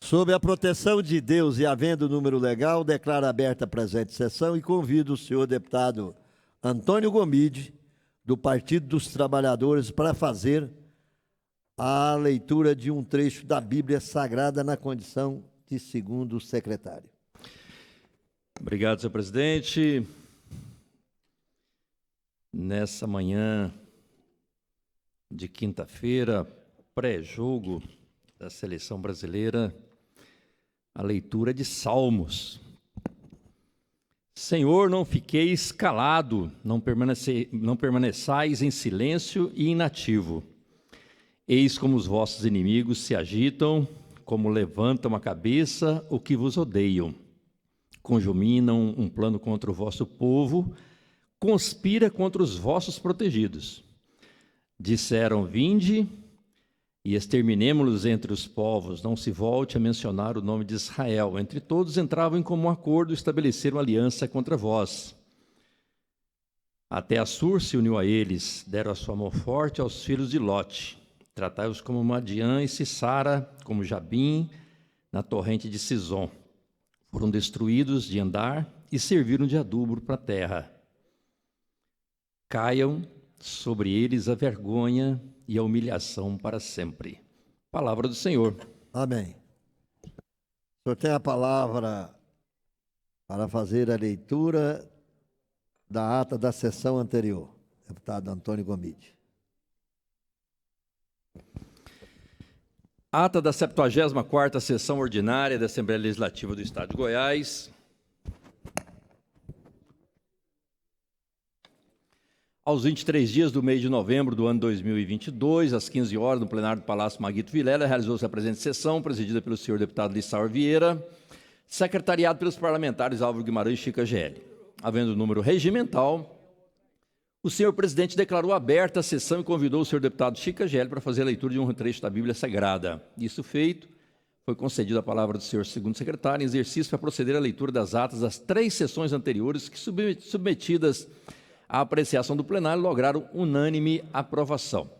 Sob a proteção de Deus e havendo o número legal, declaro aberta a presente sessão e convido o senhor deputado Antônio Gomide, do Partido dos Trabalhadores, para fazer a leitura de um trecho da Bíblia Sagrada na condição de segundo secretário. Obrigado, senhor presidente. Nessa manhã de quinta-feira, pré-jogo da seleção brasileira, a leitura de Salmos. Senhor, não fiqueis calado, não permaneçais em silêncio e inativo. Eis como os vossos inimigos se agitam, como levantam a cabeça o que vos odeiam. Conjuminam um plano contra o vosso povo, conspira contra os vossos protegidos. Disseram, vinde e exterminemo-los entre os povos, não se volte a mencionar o nome de Israel. Entre todos entravam em comum acordo e estabeleceram aliança contra vós. Até Assur se uniu a eles, deram a sua mão forte aos filhos de Lote. Tratai-os como Madiã e Sissara, como Jabim, na torrente de Sison. Foram destruídos de andar e serviram de adubo para a terra. Caiam sobre eles a vergonha e a humilhação para sempre. Palavra do Senhor. Amém. O senhor tem a palavra para fazer a leitura da ata da sessão anterior, deputado Antônio Gomide. Ata da 74ª Sessão Ordinária da Assembleia Legislativa do Estado de Goiás. Aos 23 dias do mês de novembro do ano 2022, às 15 horas, no plenário do Palácio Maguito Vilela, realizou-se a presente sessão, presidida pelo senhor deputado Lissauer Vieira, secretariado pelos parlamentares Álvaro Guimarães e Chica GL. Havendo o número regimental, o senhor presidente declarou aberta a sessão e convidou o senhor deputado Chica GL para fazer a leitura de um trecho da Bíblia Sagrada. Isso feito, foi concedida a palavra do senhor segundo secretário em exercício para proceder à leitura das atas das 3 sessões anteriores que, submetidas à apreciação do plenário, lograram unânime aprovação.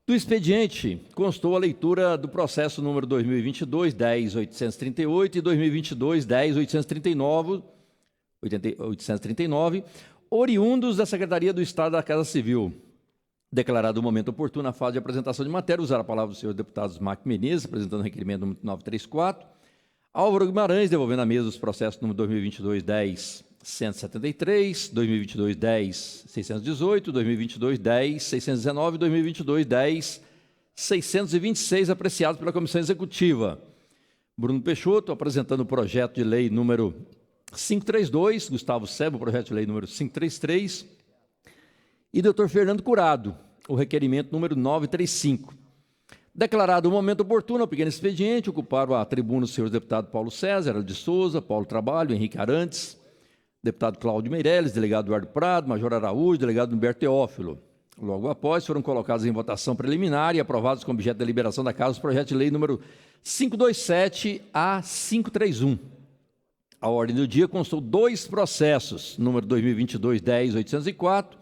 Do expediente, constou a leitura do processo número 2022-10-838 e 2022-10-839, oriundos da Secretaria do Estado da Casa Civil. Declarado o momento oportuno na fase de apresentação de matéria, usar a palavra do senhor deputado Mac Menezes, apresentando o requerimento número 934. Álvaro Guimarães, devolvendo à mesa os processos número 2022-10-173, 2022-10-618, 2022-10-619 e 2022-10-626, apreciados pela Comissão Executiva. Bruno Peixoto, apresentando o projeto de lei número 532, Gustavo Seba, o projeto de lei número 533, e doutor Fernando Curado, o requerimento número 935. Declarado o momento oportuno, o pequeno expediente, ocuparam a tribuna os senhores deputados Paulo César, Hélio de Souza, Paulo Trabalho, Henrique Arantes, deputado Cláudio Meirelles, delegado Eduardo Prado, major Araújo, delegado Humberto Teófilo. Logo após, foram colocados em votação preliminar e aprovados com objeto da deliberação da Casa os projetos de lei número 527 a 531. A ordem do dia constou 2 processos, número 2022-10-804,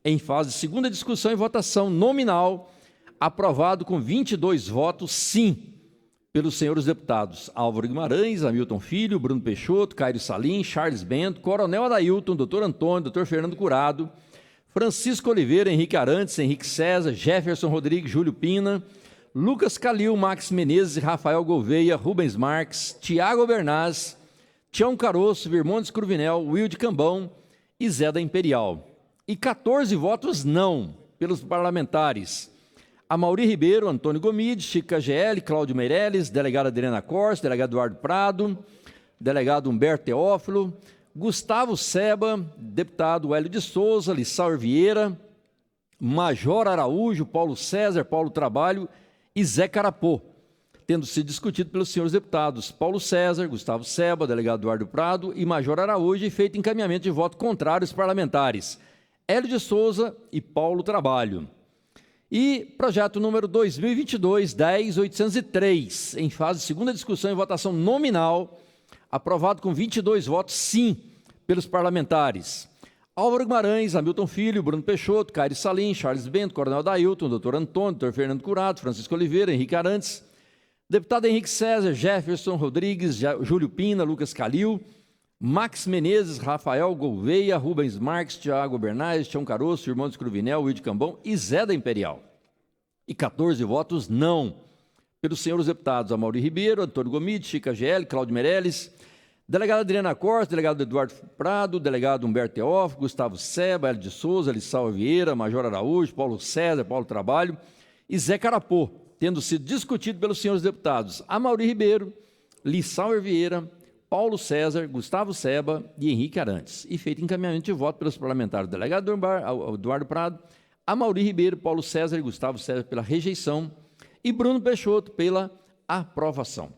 em fase de segunda discussão e votação nominal, aprovado com 22 votos sim, pelos senhores deputados Álvaro Guimarães, Hamilton Filho, Bruno Peixoto, Cairo Salim, Charles Bento, Coronel Adailton, doutor Antônio, doutor Fernando Curado, Francisco Oliveira, Henrique Arantes, Henrique César, Jefferson Rodrigues, Júlio Pina, Lucas Calil, Max Menezes, Rafael Gouveia, Rubens Marques, Tiago Bernaz, Tião Caroço, Virmontes Cruvinel, Wilde Cambão e Zé da Imperial. E 14 votos não, pelos parlamentares Amaury Ribeiro, Antônio Gomide, Chica GL, Cláudio Meirelles, delegada Adriana Corse, delegado Eduardo Prado, delegado Humberto Teófilo, Gustavo Seba, deputado Hélio de Souza, Lissauer Vieira, Major Araújo, Paulo César, Paulo Trabalho e Zé Carapô, tendo sido discutido pelos senhores deputados Paulo César, Gustavo Seba, delegado Eduardo Prado e Major Araújo, e feito encaminhamento de voto contrário aos parlamentares Hélio de Souza e Paulo Trabalho. E projeto número 2022-10-803, em fase de segunda discussão e votação nominal, aprovado com 22 votos sim, pelos parlamentares Álvaro Guimarães, Hamilton Filho, Bruno Peixoto, Cairo Salim, Charles Bento, Coronel Adailton, doutor Antônio, doutor Fernando Curado, Francisco Oliveira, Henrique Arantes, Deputado Henrique César, Jefferson Rodrigues, Júlio Pina, Lucas Calil, Max Menezes, Rafael Gouveia, Rubens Marques, Tiago Bernays, Tião Caroço, Irmãos Cruvinel, Wilde Cambão e Zé da Imperial. E 14 votos não. Pelos senhores deputados Amaury Ribeiro, Antônio Gomide, Chica GL, Cláudio Meirelles, delegada Adriana Costa, delegado Eduardo Prado, delegado Humberto Teófilo, Gustavo Seba, Hélio de Souza, Lissau Vieira, Major Araújo, Paulo César, Paulo Trabalho e Zé Carapô, tendo sido discutido pelos senhores deputados Amaury Ribeiro, Lissau Vieira, Paulo César, Gustavo Seba e Henrique Arantes, e feito encaminhamento de voto pelos parlamentares delegado Eduardo Prado, Amaury Ribeiro, Paulo César e Gustavo César pela rejeição e Bruno Peixoto pela aprovação.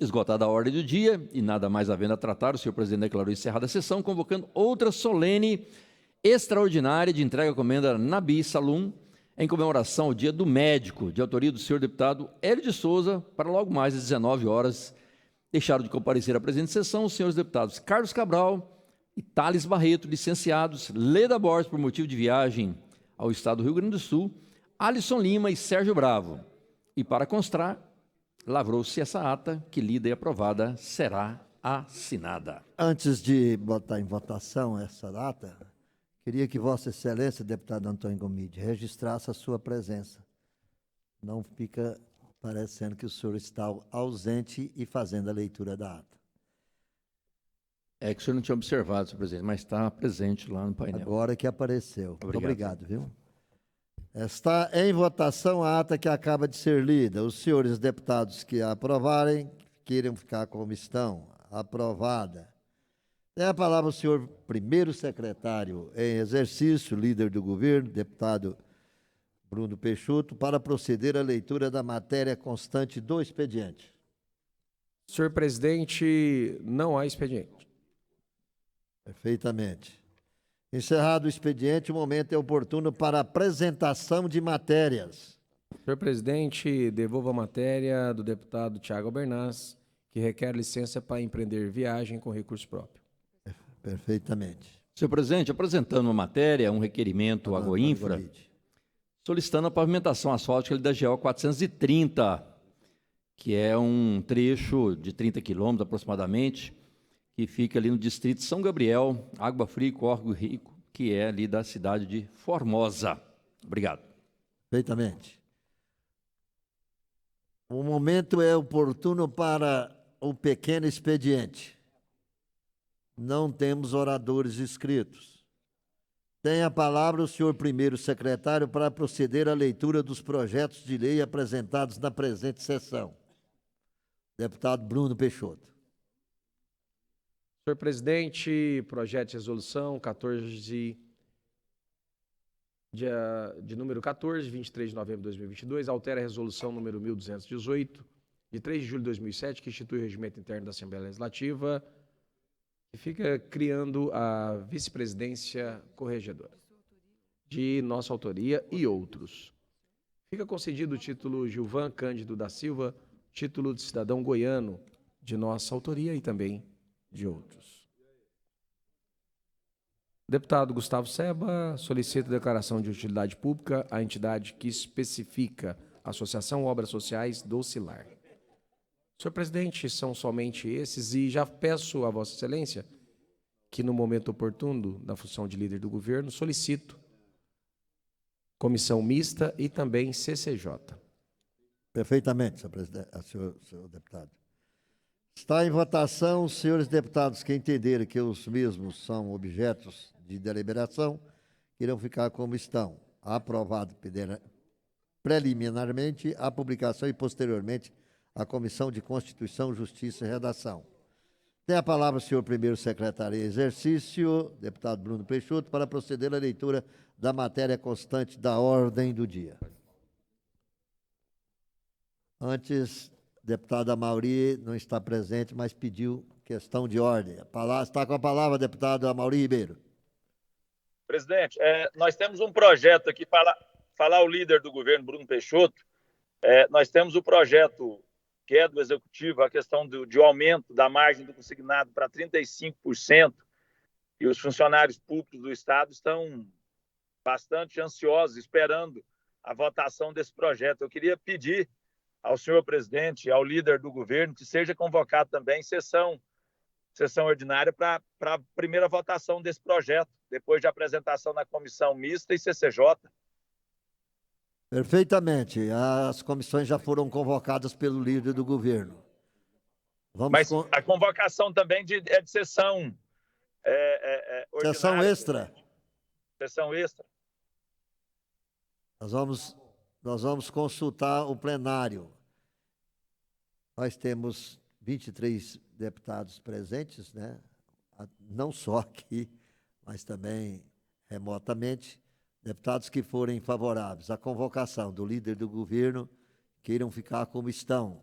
Esgotada a ordem do dia e nada mais havendo a tratar, o senhor presidente declarou encerrada a sessão, convocando outra solene extraordinária de entrega à comenda Nabi Salum, em comemoração ao Dia do Médico, de autoria do senhor deputado Hélio de Souza, para logo mais às 19 horas. Deixaram de comparecer à presente sessão os senhores deputados Carlos Cabral e Thales Barreto, licenciados, Leda Borges, por motivo de viagem ao estado do Rio Grande do Sul, Alisson Lima e Sérgio Bravo. E para constar, lavrou-se essa ata, que lida e aprovada será assinada. Antes de botar em votação essa data, queria que Vossa Excelência, deputado Antônio Gomide, registrasse a sua presença. Não fica parecendo que o senhor está ausente e fazendo a leitura da ata. É que o senhor não tinha observado, senhor presidente, mas está presente lá no painel. Agora que apareceu. Obrigado. Obrigado, viu? Está em votação a ata que acaba de ser lida. Os senhores deputados que a aprovarem, queiram ficar como estão. Aprovada. Tem a palavra o senhor primeiro secretário em exercício, líder do governo, deputado Bruno Peixoto, para proceder à leitura da matéria constante do expediente. Senhor presidente, não há expediente. Perfeitamente. Encerrado o expediente, o momento é oportuno para apresentação de matérias. Senhor presidente, devolvo a matéria do deputado Tiago Bernays, que requer licença para empreender viagem com recurso próprio. Perfeitamente. Senhor presidente, apresentando uma matéria, um requerimento à Goinfra, solicitando a pavimentação asfáltica da GO 430, que é um trecho de 30 quilômetros aproximadamente, que fica ali no distrito de São Gabriel, Água Fria e Córrego Rico, que é ali da cidade de Formosa. Obrigado. Perfeitamente. O momento é oportuno para o pequeno expediente. Não temos oradores inscritos. Tem a palavra o senhor primeiro secretário para proceder à leitura dos projetos de lei apresentados na presente sessão. Deputado Bruno Peixoto. Senhor presidente, projeto de resolução 14, de número 14, 23 de novembro de 2022, altera a resolução número 1218, de 3 de julho de 2007, que institui o regimento interno da Assembleia Legislativa, e fica criando a vice-presidência corregedora, de nossa autoria e outros. Fica concedido o título Gilvan Cândido da Silva, título de cidadão goiano, de nossa autoria e também de outros. Deputado Gustavo Seba solicita declaração de utilidade pública à entidade que especifica Associação Obras Sociais do Cilar. Senhor presidente, são somente esses e já peço a Vossa Excelência que no momento oportuno da função de líder do governo solicito comissão mista e também CCJ. Perfeitamente, senhor presidente, senhor deputado. Está em votação os senhores deputados que entenderem que os mesmos são objetos de deliberação, irão ficar como estão. Aprovado preliminarmente a publicação e posteriormente a Comissão de Constituição, Justiça e Redação. Tem a palavra o senhor primeiro secretário em exercício, deputado Bruno Peixoto, para proceder à leitura da matéria constante da ordem do dia. Antes, deputado Amaury não está presente, mas pediu questão de ordem. Está com a palavra, deputado Amaury Ribeiro. Presidente, nós temos um projeto aqui para falar o líder do governo, Bruno Peixoto. Nós temos o projeto que é do Executivo, a questão de aumento da margem do consignado para 35%, e os funcionários públicos do Estado estão bastante ansiosos, esperando a votação desse projeto. Eu queria pedir ao senhor presidente e ao líder do governo que seja convocado também sessão ordinária para a primeira votação desse projeto, depois de apresentação na comissão mista e CCJ. Perfeitamente. As comissões já foram convocadas pelo líder do governo. Mas a convocação também é de sessão ordinária. Sessão extra. Sessão extra. Nós vamos consultar o plenário. Nós temos 23 deputados presentes, né? Não só aqui, mas também remotamente, deputados que forem favoráveis à convocação do líder do governo, queiram ficar como estão.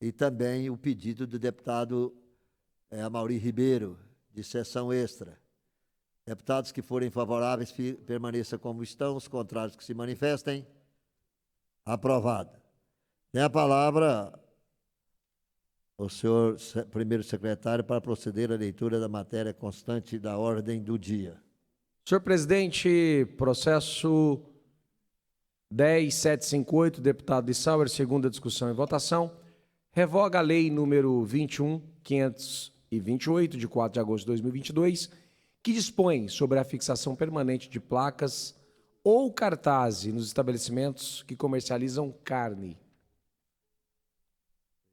E também o pedido do deputado Amaury Ribeiro, de sessão extra. Deputados que forem favoráveis, permaneçam como estão, os contrários que se manifestem. Aprovado. Tem a palavra o senhor primeiro secretário para proceder à leitura da matéria constante da ordem do dia. Senhor presidente, processo 10758, deputado Lissauer, segunda discussão e votação, revoga a lei número 21.528, de 4 de agosto de 2022, que dispõe sobre a fixação permanente de placas ou cartazes nos estabelecimentos que comercializam carne.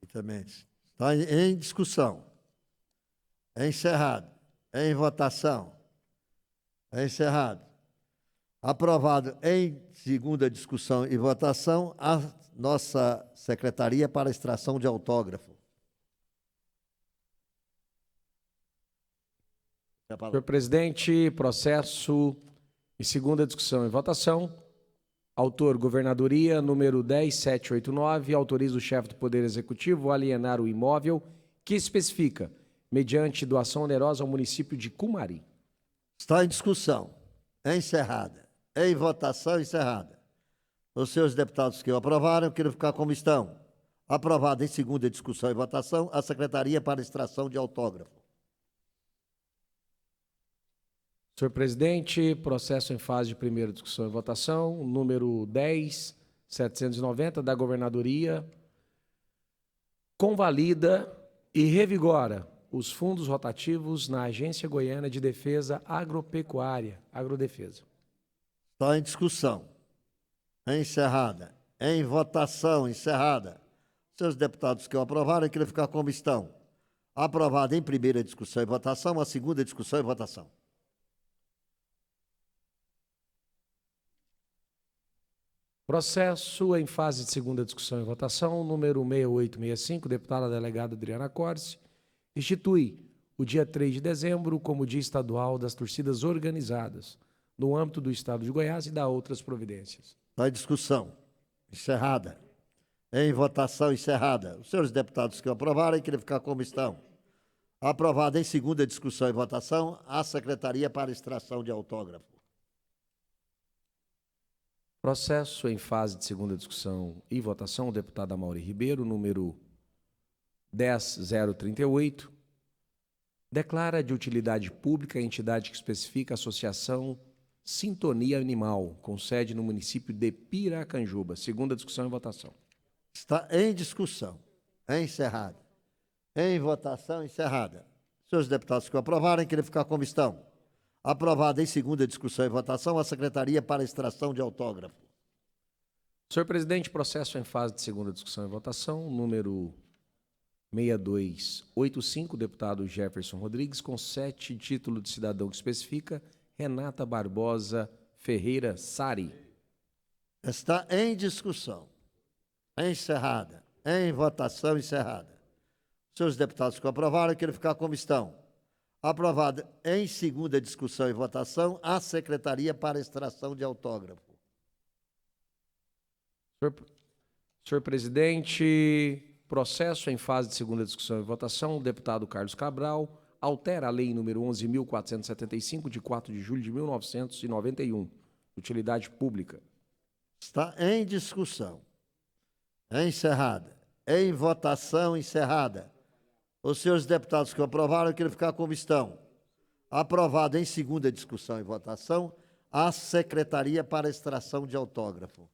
Perfeitamente. Está em discussão. É encerrado. É em votação. É encerrado. Aprovado em segunda discussão e votação a nossa secretaria para extração de autógrafo. Senhor presidente, processo em segunda discussão e votação. Autor, Governadoria, número 10789, autoriza o chefe do Poder Executivo a alienar o imóvel que especifica, mediante doação onerosa ao município de Cumari. Está em discussão. É encerrada. É em votação encerrada. Os senhores deputados que o aprovaram, queiram ficar como estão. Aprovado em segunda discussão e votação, a Secretaria para extração de autógrafo. Senhor presidente, processo em fase de primeira discussão e votação, número 10790 da Governadoria, convalida e revigora os fundos rotativos na Agência Goiana de Defesa Agropecuária, Agrodefesa. Está em discussão. É encerrada. É em votação encerrada. Seus deputados que o aprovaram, queiram ficar como estão. Aprovado em primeira discussão e votação, a segunda discussão e votação. Processo em fase de segunda discussão e votação, número 6865, deputada delegada Adriana Corse, institui o dia 3 de dezembro como Dia Estadual das Torcidas Organizadas, no âmbito do Estado de Goiás e dá outras providências. Está em discussão. Encerrada. Em votação encerrada. Os senhores deputados que o aprovaram, queiram ficar como estão. Aprovado em segunda discussão e votação, a Secretaria para extração de autógrafo. Processo em fase de segunda discussão e votação, o deputado Amaury Ribeiro, número 10038, declara de utilidade pública a entidade que especifica a Associação Sintonia Animal, com sede no município de Piracanjuba. Segunda discussão e votação. Está em discussão. É encerrada. Em votação encerrada. Senhores deputados que o aprovarem, querem ficar como estão. Aprovada em segunda discussão e votação, a Secretaria para extração de autógrafo. Senhor presidente, processo em fase de segunda discussão e votação, número 6285, deputado Jefferson Rodrigues, com 7, título de cidadão que especifica, Renata Barbosa Ferreira Sari. Está em discussão. Encerrada. Em votação encerrada. Senhores deputados que o aprovaram, querem ficar como estão. Aprovada em segunda discussão e votação, a Secretaria para extração de autógrafo. Senhor presidente, processo em fase de segunda discussão e votação, o deputado Carlos Cabral altera a lei número 11.475, de 4 de julho de 1991, utilidade pública. Está em discussão. Encerrada. Em votação encerrada. Os senhores deputados que aprovaram, querem ficar como estão. Aprovado em segunda discussão e votação, a Secretaria para extração de autógrafo.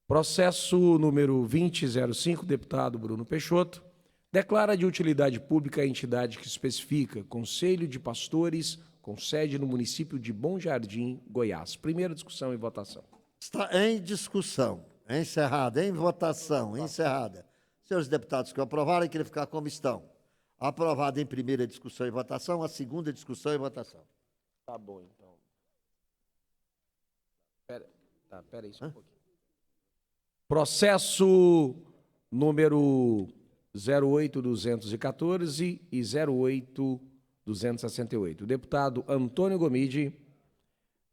Processo número 2005, deputado Bruno Peixoto, declara de utilidade pública a entidade que especifica Conselho de Pastores, com sede no município de Bom Jardim, Goiás. Primeira discussão e votação. Está em discussão, encerrada, em votação, encerrada. Senhores deputados que aprovaram, querem ficar como estão. Aprovado em primeira discussão e votação, a segunda discussão e votação. Tá bom, então. Pera aí só um pouquinho. Processo número 08214 e 08268. Deputado Antônio Gomide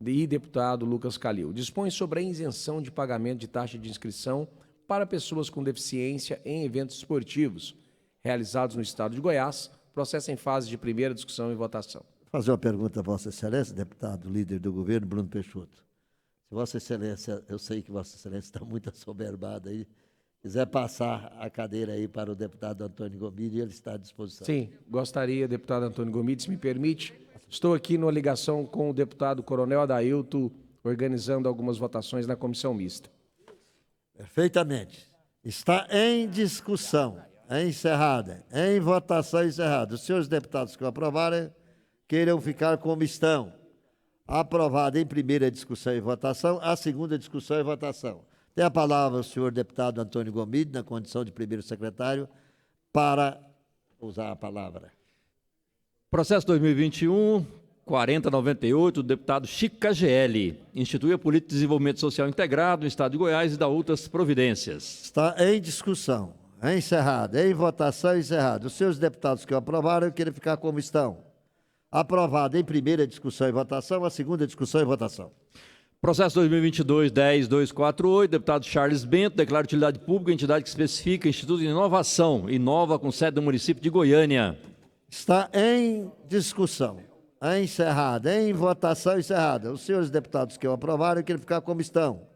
e deputado Lucas Calil. Dispõe sobre a isenção de pagamento de taxa de inscrição para pessoas com deficiência em eventos esportivos realizados no estado de Goiás. Processo em fase de primeira discussão e votação. Vou fazer uma pergunta a Vossa Excelência, deputado, líder do governo, Bruno Peixoto. Se Vossa Excelência, eu sei que Vossa Excelência está muito assoberbada aí, quiser passar a cadeira aí para o deputado Antônio Gomide, ele está à disposição. Sim, gostaria, deputado Antônio Gomide, se me permite. Estou aqui numa ligação com o deputado Coronel Adailto, organizando algumas votações na comissão mista. Perfeitamente. Está em discussão, encerrada, em votação encerrada. Os senhores deputados que o aprovarem, queiram ficar como estão. Aprovado em primeira discussão e votação, a segunda discussão e votação. Tem a palavra o senhor deputado Antônio Gomide, na condição de primeiro secretário, para usar a palavra. Processo 2021-4098, do deputado Chico KGL. Institui a Política de Desenvolvimento Social Integrado no Estado de Goiás e dá outras providências. Está em discussão, encerrada, em votação encerrada. Os senhores deputados que o aprovaram, querem ficar como estão. Aprovado em primeira discussão e votação, a segunda discussão e votação. Processo 2022-10248, deputado Charles Bento, declara utilidade pública a entidade que especifica Instituto de Inovação, Inova, com sede no município de Goiânia. Está em discussão, encerrada, em votação encerrada. Os senhores deputados que o aprovaram, querem ficar como estão.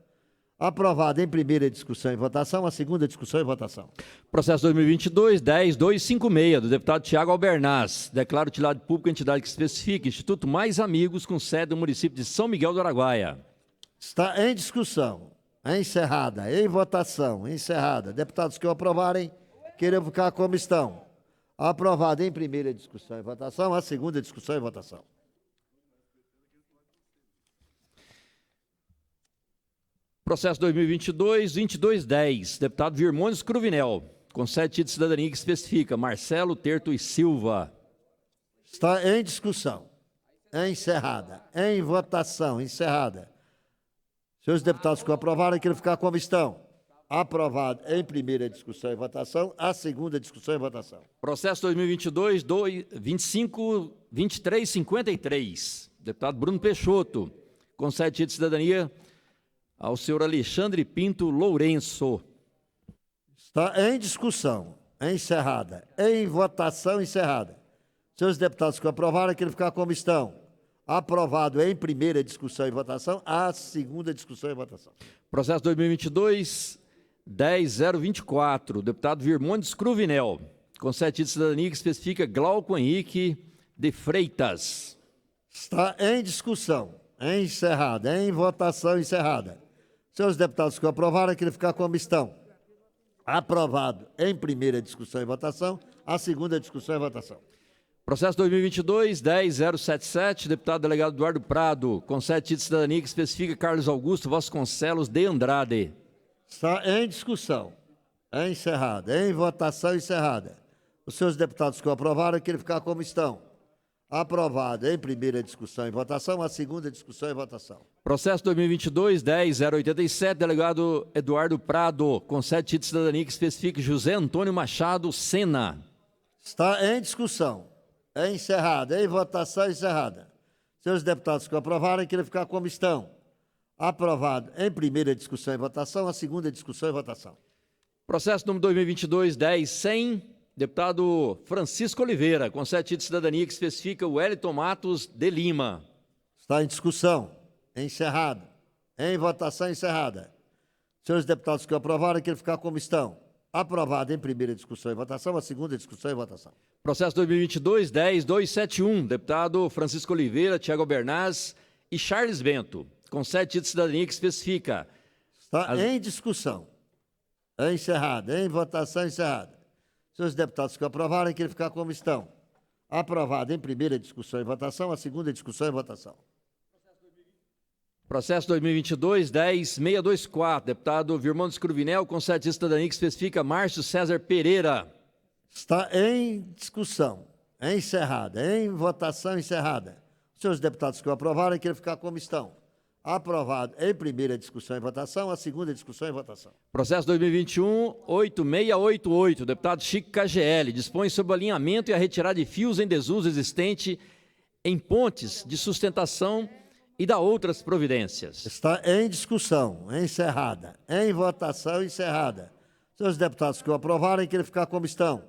Aprovado em primeira discussão e votação, a segunda discussão e votação. Processo 2022-10256, do deputado Tiago Albernaz, declara utilidade pública a entidade que especifica Instituto Mais Amigos, com sede no município de São Miguel do Araguaia. Está em discussão, encerrada, em votação, encerrada. Deputados que o aprovarem, queiram ficar como estão. Aprovado em primeira discussão e votação, a segunda discussão e votação. Processo 2022-2210, deputado Virmônios Cruvinel, com sede título de cidadania que especifica Marcelo Terto e Silva. Está em discussão, encerrada, em votação, encerrada. Senhores deputados que o aprovaram, querem ficar como estão. Aprovado em primeira discussão e votação, a segunda discussão e votação. Processo 2022-2353, deputado Bruno Peixoto, com sede título de cidadania ao senhor Alexandre Pinto Lourenço. Está em discussão, encerrada, em votação encerrada. Senhores deputados que o aprovaram, querem ficar como estão. Aprovado em primeira discussão e votação, a segunda discussão e votação. Processo 2022-10024, deputado Virmônios Cruvinel, com sede título de cidadania que especifica Glauco Henrique de Freitas. Está em discussão, encerrada, em votação encerrada. Senhores deputados que o aprovaram, querem ficar como estão. Aprovado em primeira discussão e votação, a segunda discussão e votação. Processo 2022-10077, deputado delegado Eduardo Prado, com sede título de cidadania que especifica Carlos Augusto Vasconcelos de Andrade. Está em discussão, encerrada, em votação encerrada. Os senhores deputados que o aprovaram, querem ficar como estão. Aprovado em primeira discussão e votação, a segunda discussão e votação. Processo 2022-10087, delegado Eduardo Prado, com sede título de cidadania que especifica José Antônio Machado Sena. Está em discussão, encerrada, em votação encerrada. Senhores deputados que o aprovaram, querem ficar como estão. Aprovado em primeira discussão e votação, a segunda discussão e votação. Processo número 2022-10100, deputado Francisco Oliveira, com sede título de cidadania que especifica Wellington Matos de Lima. Está em discussão, encerrado, em votação encerrada. Senhores deputados que o aprovaram, querem ficar como estão. Aprovado em primeira discussão e votação, a segunda discussão e votação. Processo 2022-10271, deputado Francisco Oliveira, Tiago Albernaz e Charles Bento, com sede título de cidadania que especifica Está em discussão. É encerrada. Em votação, encerrada. Senhores deputados que aprovarem, que ele ficar como estão. Aprovado em primeira discussão e votação, a segunda discussão e votação. Processo 2022-10624, deputado Virmão Cruvinel, concede de cidadania que especifica Márcio César Pereira. Está em discussão. É encerrada. Em votação, encerrada. Senhores deputados que o aprovarem, que ele ficar como estão. Aprovado em primeira discussão e votação, a segunda discussão e votação. Processo 2021-8688, deputado Chico KGL, dispõe sobre o alinhamento e a retirada de fios em desuso existente em pontes de sustentação e dá outras providências. Está em discussão, encerrada. Em votação, encerrada. Senhores deputados que o aprovarem, que ele ficar como estão.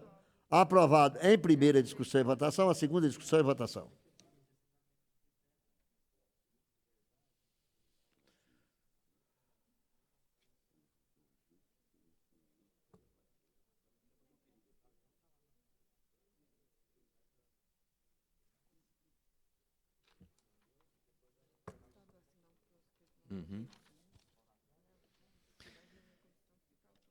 Aprovado em primeira discussão e votação, a segunda discussão e votação.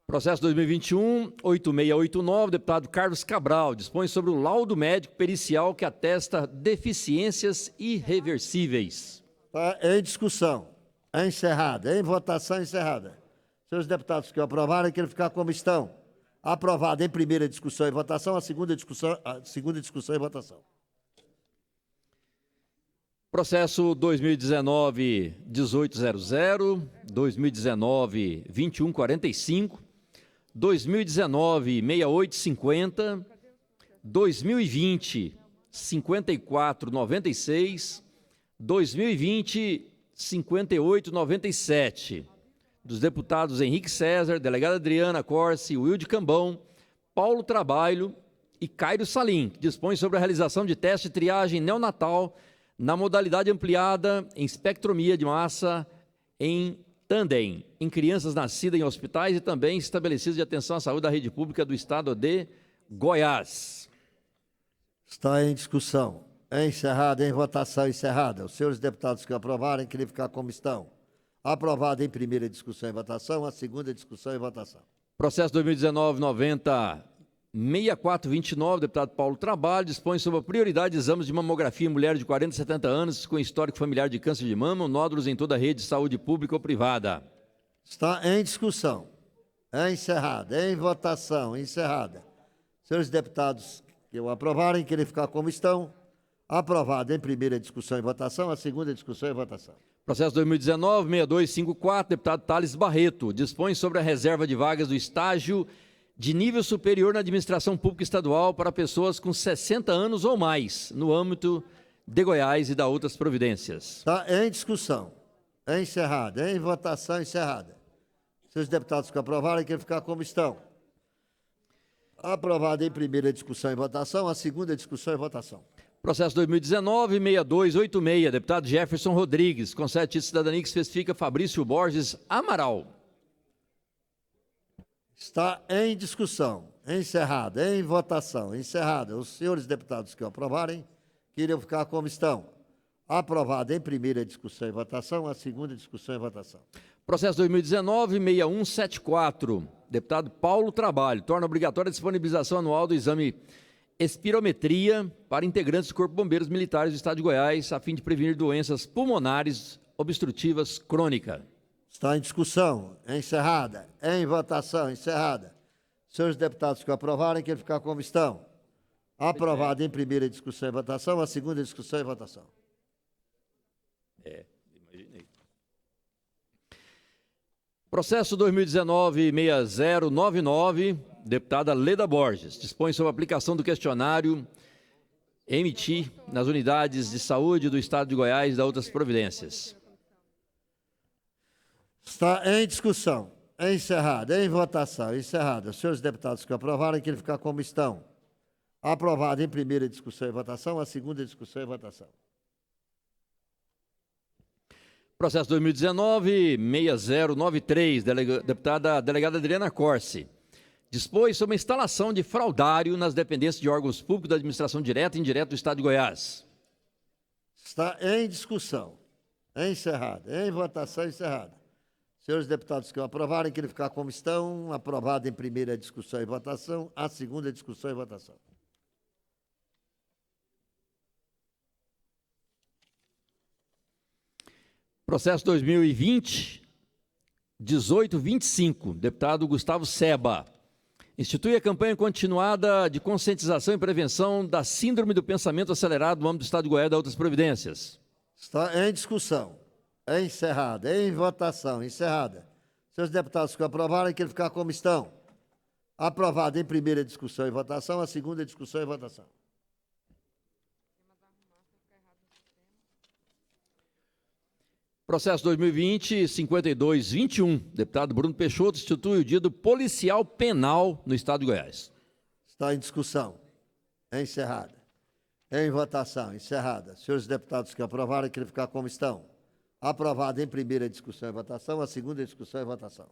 Processo 2021-8689, deputado Carlos Cabral, dispõe sobre o laudo médico pericial que atesta deficiências irreversíveis. Está em discussão, encerrada. Em votação, encerrada. Senhores deputados que o aprovarem, que ele ficar como estão. Aprovado em primeira discussão e votação, a segunda discussão e votação. Processo 2019-1800, 2019-2145, 2019-6850, 2020-5496, 2020-5897, dos deputados Henrique César, delegada Adriana Corsi, Wilde Cambão, Paulo Trabalho e Cairo Salim, que dispõe sobre a realização de teste de triagem neonatal na modalidade ampliada em espectromia de massa em tandem, em crianças nascidas em hospitais e também estabelecidas de atenção à saúde da rede pública do estado de Goiás. Está em discussão. É encerrada, em votação encerrada. Os senhores deputados que aprovarem, que ele ficar como estão. Aprovado em primeira discussão e votação, a segunda discussão e votação. Processo 2019-90-6429, deputado Paulo Trabalho, dispõe sobre a prioridade de exames de mamografia em mulheres de 40 a 70 anos com histórico familiar de câncer de mama, nódulos em toda a rede de saúde pública ou privada. Está em discussão. É encerrada. Em votação, encerrada. Senhores deputados que o aprovarem, que ele ficar como estão. Aprovado em primeira discussão e votação, a segunda discussão e votação. Processo 2019-6254, deputado Thales Barreto, dispõe sobre a reserva de vagas do estágio de nível superior na administração pública estadual para pessoas com 60 anos ou mais, no âmbito de Goiás e da outras providências. Está em discussão. É encerrada. Em votação, encerrada. Senhores deputados que aprovarem, que ele ficar como estão. Aprovado em primeira discussão e votação, a segunda discussão e votação. Processo 2019-6286, deputado Jefferson Rodrigues, concede título de cidadania que especifica Fabrício Borges Amaral. Está em discussão, encerrada, em votação, encerrada. Os senhores deputados que o aprovarem, que irão ficar como estão. Aprovado em primeira discussão e votação, a segunda discussão e votação. Processo 2019-6174, deputado Paulo Trabalho, torna obrigatória a disponibilização anual do exame espirometria para integrantes do Corpo de Bombeiros Militares do Estado de Goiás, a fim de prevenir doenças pulmonares obstrutivas crônicas. Está em discussão, encerrada, em votação, encerrada. Senhores deputados que o aprovarem, que ele ficar como estão. Aprovado em primeira discussão e votação, a segunda discussão e votação. Imaginei. Processo 2019-6099, deputada Leda Borges, dispõe sobre a aplicação do questionário emitir nas unidades de saúde do Estado de Goiás e da outras providências. Está em discussão, encerrada, em votação, encerrada. Os senhores deputados que aprovarem, que ele ficar como estão. Aprovado em primeira discussão e votação, a segunda discussão e votação. Processo 2019-6093, deputada delegada Adriana Corsi, dispôs sobre a instalação de fraudário nas dependências de órgãos públicos da administração direta e indireta do Estado de Goiás. Está em discussão, encerrada, em votação, encerrada. Senhores deputados que o aprovarem, que ele ficar como estão. Aprovado em primeira discussão e votação. A segunda discussão e votação. Processo 2020-1825, deputado Gustavo Seba. Institui a campanha continuada de conscientização e prevenção da síndrome do pensamento acelerado no âmbito do Estado de Goiás e das outras providências. Está em discussão. Encerrada. Em votação. Encerrada. Senhores deputados que o aprovarem, que ele ficar como estão. Aprovado em primeira discussão e votação. A segunda discussão e votação. Processo 2020-5221, deputado Bruno Peixoto, institui o dia do policial penal no Estado de Goiás. Está em discussão. Encerrada. Em votação. Encerrada. Senhores deputados que aprovarem, que ele ficar como estão. Aprovado em primeira discussão e votação. A segunda discussão e votação.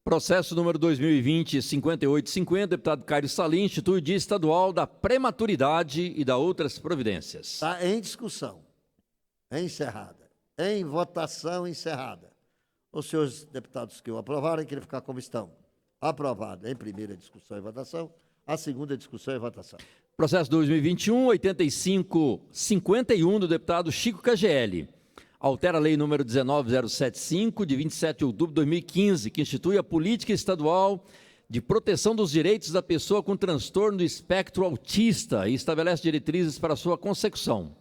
Processo número 2020-5850, deputado Caio Salim, institui o Dia Estadual da Prematuridade e da outras providências. Está em discussão. Encerrada. Em votação. Encerrada. Os senhores deputados que o aprovarem, que ele ficar como estão. Aprovado em primeira discussão e votação. A segunda discussão e votação. Processo 2021-8551, do deputado Chico KGL. Altera a lei número 19075, de 27 de outubro de 2015, que institui a Política Estadual de Proteção dos Direitos da Pessoa com Transtorno do Espectro Autista e estabelece diretrizes para sua consecução.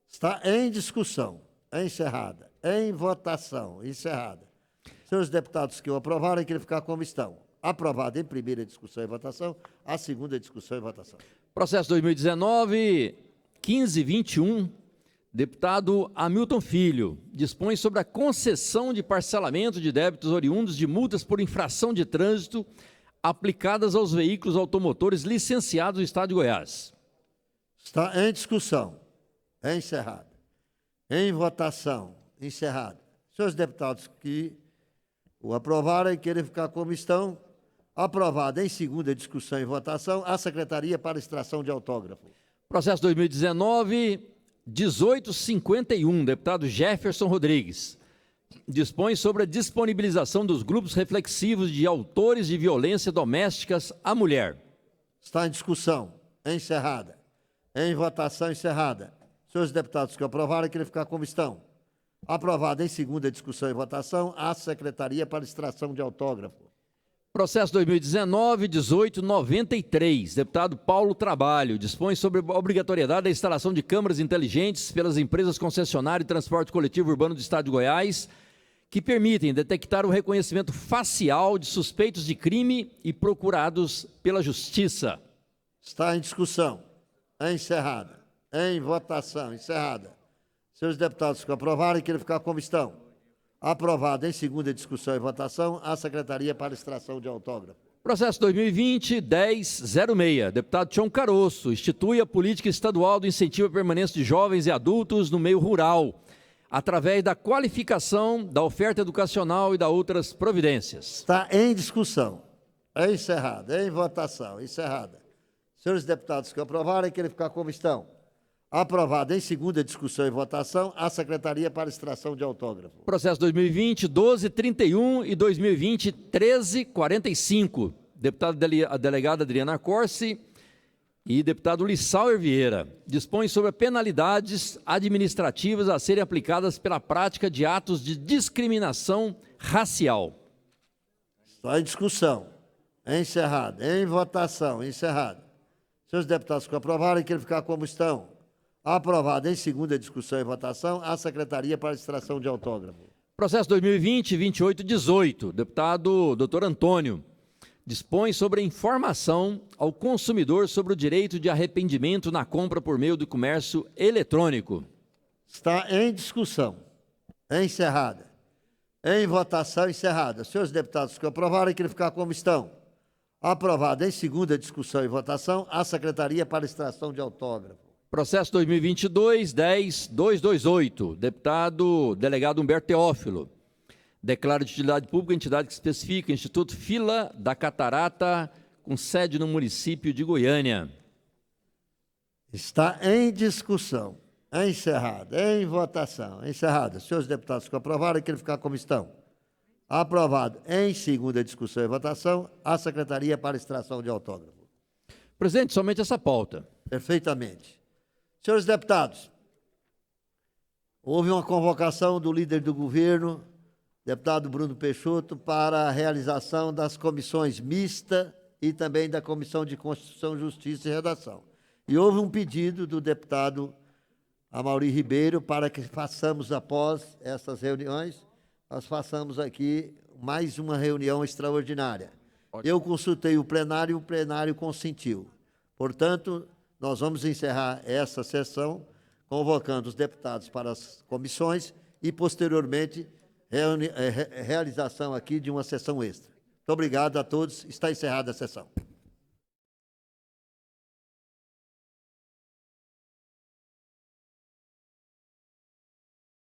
Está em discussão. Encerrada. Em votação. Encerrada. Senhores deputados que o aprovarem, que ele ficar como estão. Aprovado em primeira discussão e votação. A segunda discussão e votação. Processo 2019-1521, deputado Hamilton Filho, dispõe sobre a concessão de parcelamento de débitos oriundos de multas por infração de trânsito aplicadas aos veículos automotores licenciados no Estado de Goiás. Está em discussão. Encerrada. Em votação. Encerrada. Senhores deputados que o aprovarem, querem ficar como estão. Aprovado em segunda discussão e votação. A Secretaria para extração de autógrafo. Processo 2019-1851, deputado Jefferson Rodrigues, dispõe sobre a disponibilização dos grupos reflexivos de autores de violência domésticas à mulher. Está em discussão. Encerrada. Em votação. Encerrada. Senhores deputados que aprovarem, querem ficar como estão. Aprovado em segunda discussão e votação. A Secretaria para extração de autógrafo. Processo 2019-1893, deputado Paulo Trabalho, dispõe sobre a obrigatoriedade da instalação de câmeras inteligentes pelas empresas concessionárias de transporte coletivo urbano do Estado de Goiás, que permitem detectar o reconhecimento facial de suspeitos de crime e procurados pela Justiça. Está em discussão. Encerrada. Em votação. Encerrada. Senhores deputados que aprovarem, querem ficar como estão. Aprovado em segunda discussão e votação, a Secretaria para extração de autógrafo. Processo 2020-1006, deputado Tião Caroço, institui a política estadual do incentivo à permanência de jovens e adultos no meio rural, através da qualificação da oferta educacional e da outras providências. Está em discussão. Encerrada. Em votação. Encerrada. Senhores deputados que aprovarem, querem ficar como estão. Aprovado em segunda discussão e votação, a Secretaria para extração de autógrafo. Processo 2020-1231 e 2020-1345. A delegada Adriana Corsi e deputado Lissauer Vieira dispõem sobre penalidades administrativas a serem aplicadas pela prática de atos de discriminação racial. Está em discussão. Encerrado. Em votação. Encerrado. Senhores deputados que aprovarem, querem ficar como estão. Aprovado em segunda discussão e votação, a Secretaria para extração de autógrafo. Processo 2020-2818, deputado Dr. Antônio, dispõe sobre a informação ao consumidor sobre o direito de arrependimento na compra por meio do comércio eletrônico. Está em discussão. Encerrada. Em votação. Encerrada. Senhores deputados que aprovarem, querem ficar como estão. Aprovado em segunda discussão e votação, a Secretaria para extração de autógrafo. Processo 2022-10228, delegado Humberto Teófilo, declara de utilidade pública a entidade que especifica Instituto Fila da Catarata, com sede no município de Goiânia. Está em discussão. Encerrado. Em votação. Encerrado. Senhores deputados que aprovaram, que ele ficar como estão. Aprovado. Em segunda discussão e votação, a Secretaria para extração de autógrafo. Presidente, somente essa pauta. Perfeitamente. Senhores deputados, houve uma convocação do líder do governo, deputado Bruno Peixoto, para a realização das comissões mista e também da Comissão de Constituição, Justiça e Redação. E houve um pedido do deputado Amaury Ribeiro para que façamos, após essas reuniões, nós façamos aqui mais uma reunião extraordinária. Eu consultei o plenário consentiu. Portanto, nós vamos encerrar essa sessão convocando os deputados para as comissões e, posteriormente, realização aqui de uma sessão extra. Muito obrigado a todos. Está encerrada a sessão.